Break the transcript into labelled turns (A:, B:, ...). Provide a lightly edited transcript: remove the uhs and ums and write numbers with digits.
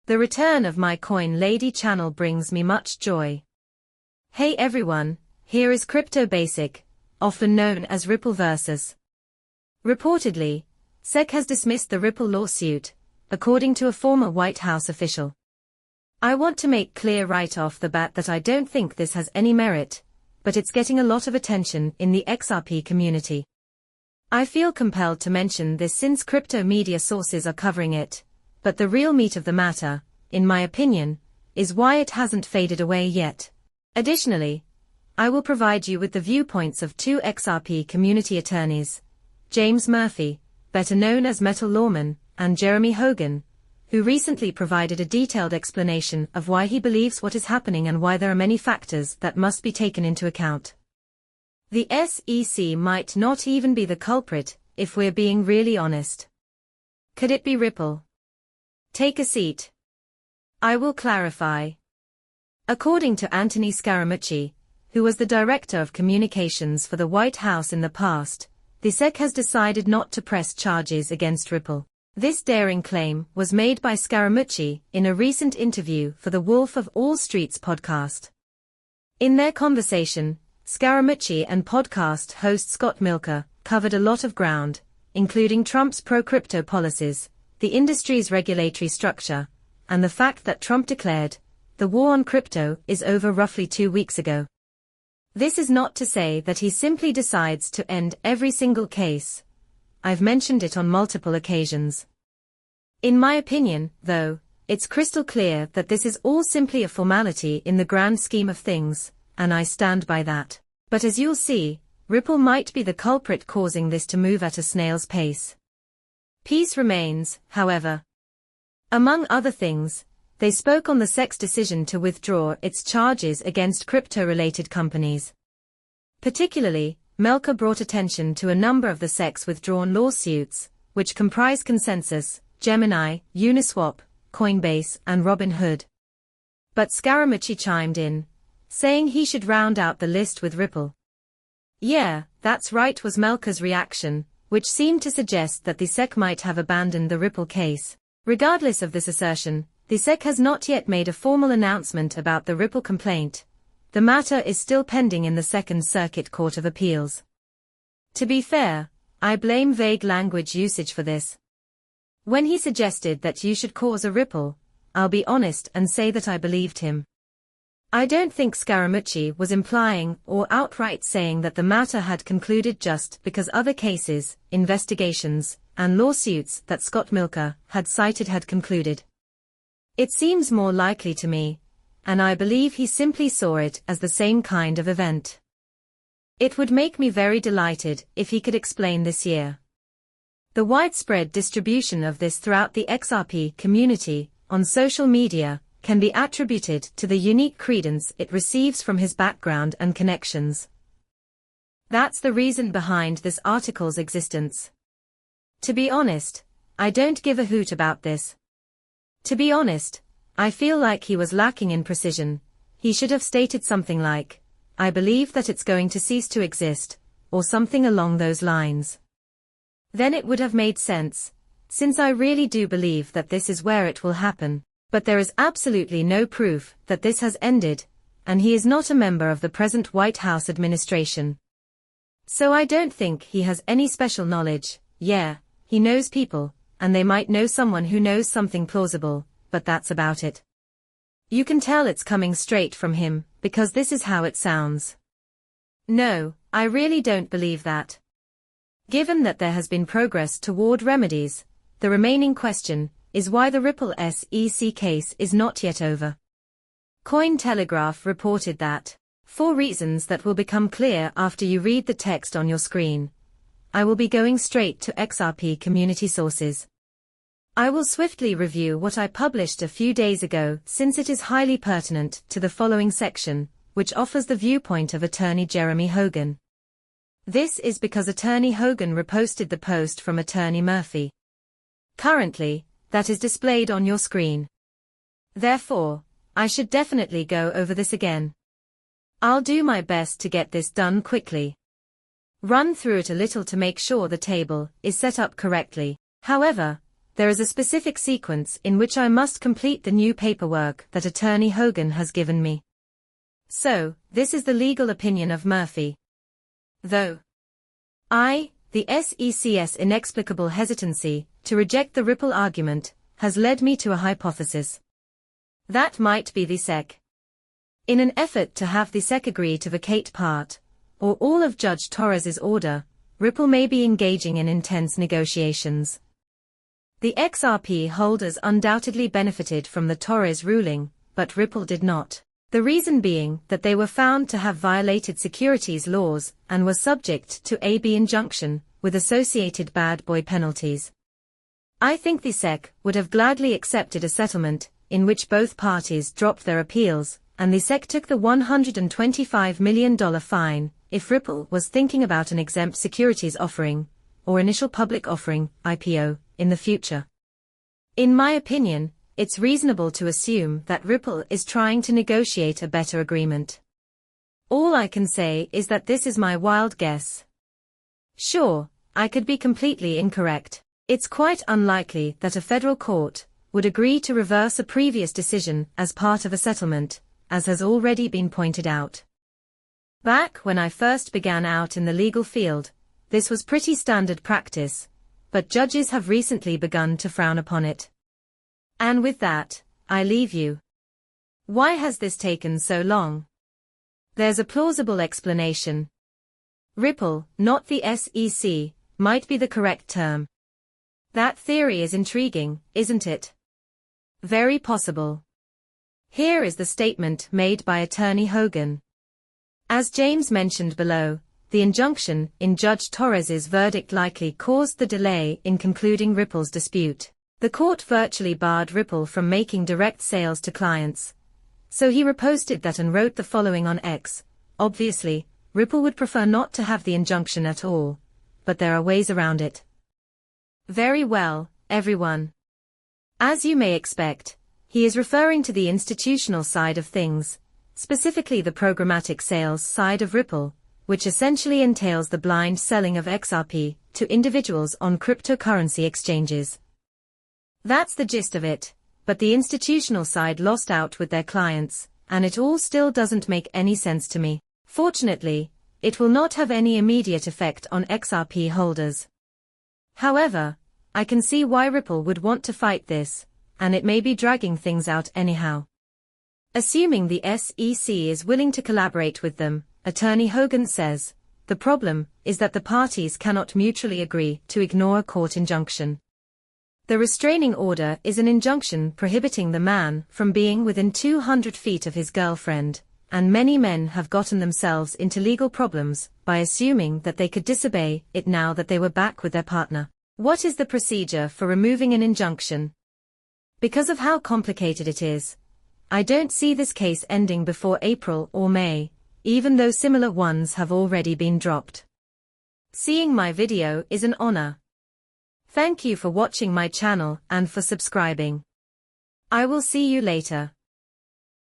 A: The return of my Coin Lady channel brings me much joy. Hey everyone, here is Crypto Basic, often known as Ripple vs. Reportedly, SEC has dismissed the Ripple lawsuit, according to a former White House official. I want to make clear right off the bat that I don't think this has any merit, but it's getting a lot of attention in the XRP community. I feel compelled to mention this since crypto media sources are covering it, but the real meat of the matter, in my opinion, is why it hasn't faded away yet. Additionally, I will provide you with the viewpoints of two XRP community attorneys, James Murphy, better known as Metal Lawman, and Jeremy Hogan, who recently provided a detailed explanation of why he believes what is happening and why there are many factors that must be taken into account. The SEC might not even be the culprit, if we're being really honest. Could it be Ripple? Take a seat. I will clarify. According to Anthony Scaramucci, who was the Director of Communications for the White House in the past, the SEC has decided not to press charges against Ripple. This daring claim was made by Scaramucci in a recent interview for the Wolf of All Streets podcast. In their conversation, Scaramucci and podcast host Scott Milker covered a lot of ground, including Trump's pro-crypto policies, the industry's regulatory structure, and the fact that Trump declared, "The war on crypto is over" roughly 2 weeks ago. This is not to say that he simply decides to end every single case. I've mentioned it on multiple occasions. In my opinion, though, it's crystal clear that this is all simply a formality in the grand scheme of things, and I stand by that. But as you'll see, Ripple might be the culprit causing this to move at a snail's pace. Peace remains, however. Among other things, they spoke on the SEC's decision to withdraw its charges against crypto-related companies. Particularly, Melker brought attention to a number of the SEC's withdrawn lawsuits, which comprise Consensus, Gemini, Uniswap, Coinbase, and Robinhood. But Scaramucci chimed in, saying he should round out the list with Ripple. "Yeah, that's right," was Melker's reaction, which seemed to suggest that the SEC might have abandoned the Ripple case. Regardless of this assertion, the SEC has not yet made a formal announcement about the Ripple complaint. The matter is still pending in the Second Circuit Court of Appeals. To be fair, I blame vague language usage for this. When he suggested that you should cause a ripple, I'll be honest and say that I believed him. I don't think Scaramucci was implying or outright saying that the matter had concluded just because other cases, investigations, and lawsuits that Scott Milker had cited had concluded. It seems more likely to me, and I believe he simply saw it as the same kind of event. It would make me very delighted if he could explain this year. The widespread distribution of this throughout the XRP community, on social media, can be attributed to the unique credence it receives from his background and connections. That's the reason behind this article's existence. To be honest, I don't give a hoot about this. To be honest, I feel like he was lacking in precision. He should have stated something like, "I believe that it's going to cease to exist," or something along those lines. Then it would have made sense, since I really do believe that this is where it will happen. But there is absolutely no proof that this has ended, and he is not a member of the present White House administration. So I don't think he has any special knowledge. Yeah, he knows people, and they might know someone who knows something plausible, but that's about it. You can tell it's coming straight from him, because this is how it sounds. No, I really don't believe that. Given that there has been progress toward remedies, the remaining question is why the Ripple SEC case is not yet over. Cointelegraph reported that, for reasons that will become clear after you read the text on your screen, I will be going straight to XRP community sources. I will swiftly review what I published a few days ago since it is highly pertinent to the following section, which offers the viewpoint of attorney Jeremy Hogan. This is because attorney Hogan reposted the post from attorney Murphy. Currently, that is displayed on your screen. Therefore, I should definitely go over this again. I'll do my best to get this done quickly. Run through it a little to make sure the table is set up correctly. However, there is a specific sequence in which I must complete the new paperwork that Attorney Hogan has given me. So, this is the legal opinion of Murphy. Though the SEC's inexplicable hesitancy to reject the Ripple argument has led me to a hypothesis. That might be the SEC. In an effort to have the SEC agree to vacate part, or all of Judge Torres's order, Ripple may be engaging in intense negotiations. The XRP holders undoubtedly benefited from the Torres ruling, but Ripple did not. The reason being that they were found to have violated securities laws and were subject to AB injunction, with associated bad boy penalties. I think the SEC would have gladly accepted a settlement in which both parties dropped their appeals, and the SEC took the $125 million fine if Ripple was thinking about an exempt securities offering, or initial public offering, IPO, in the future. In my opinion, it's reasonable to assume that Ripple is trying to negotiate a better agreement. All I can say is that this is my wild guess. Sure, I could be completely incorrect. It's quite unlikely that a federal court would agree to reverse a previous decision as part of a settlement, as has already been pointed out. Back when I first began out in the legal field, this was pretty standard practice, but judges have recently begun to frown upon it. And with that, I leave you. Why has this taken so long? There's a plausible explanation. Ripple, not the SEC, might be the correct term. That theory is intriguing, isn't it? Very possible. Here is the statement made by Attorney Hogan. As James mentioned below, the injunction in Judge Torres's verdict likely caused the delay in concluding Ripple's dispute. The court virtually barred Ripple from making direct sales to clients. So he reposted that and wrote the following on X. Obviously, Ripple would prefer not to have the injunction at all, but there are ways around it. Very well, everyone. As you may expect, he is referring to the institutional side of things, specifically the programmatic sales side of Ripple, which essentially entails the blind selling of XRP to individuals on cryptocurrency exchanges. That's the gist of it, but the institutional side lost out with their clients, and it all still doesn't make any sense to me. Fortunately, it will not have any immediate effect on XRP holders. However, I can see why Ripple would want to fight this, and it may be dragging things out anyhow. Assuming the SEC is willing to collaborate with them, Attorney Hogan says, the problem is that the parties cannot mutually agree to ignore a court injunction. The restraining order is an injunction prohibiting the man from being within 200 feet of his girlfriend, and many men have gotten themselves into legal problems by assuming that they could disobey it now that they were back with their partner. What is the procedure for removing an injunction? Because of how complicated it is, I don't see this case ending before April or May, even though similar ones have already been dropped. Seeing my video is an honor. Thank you for watching my channel and for subscribing. I will see you later.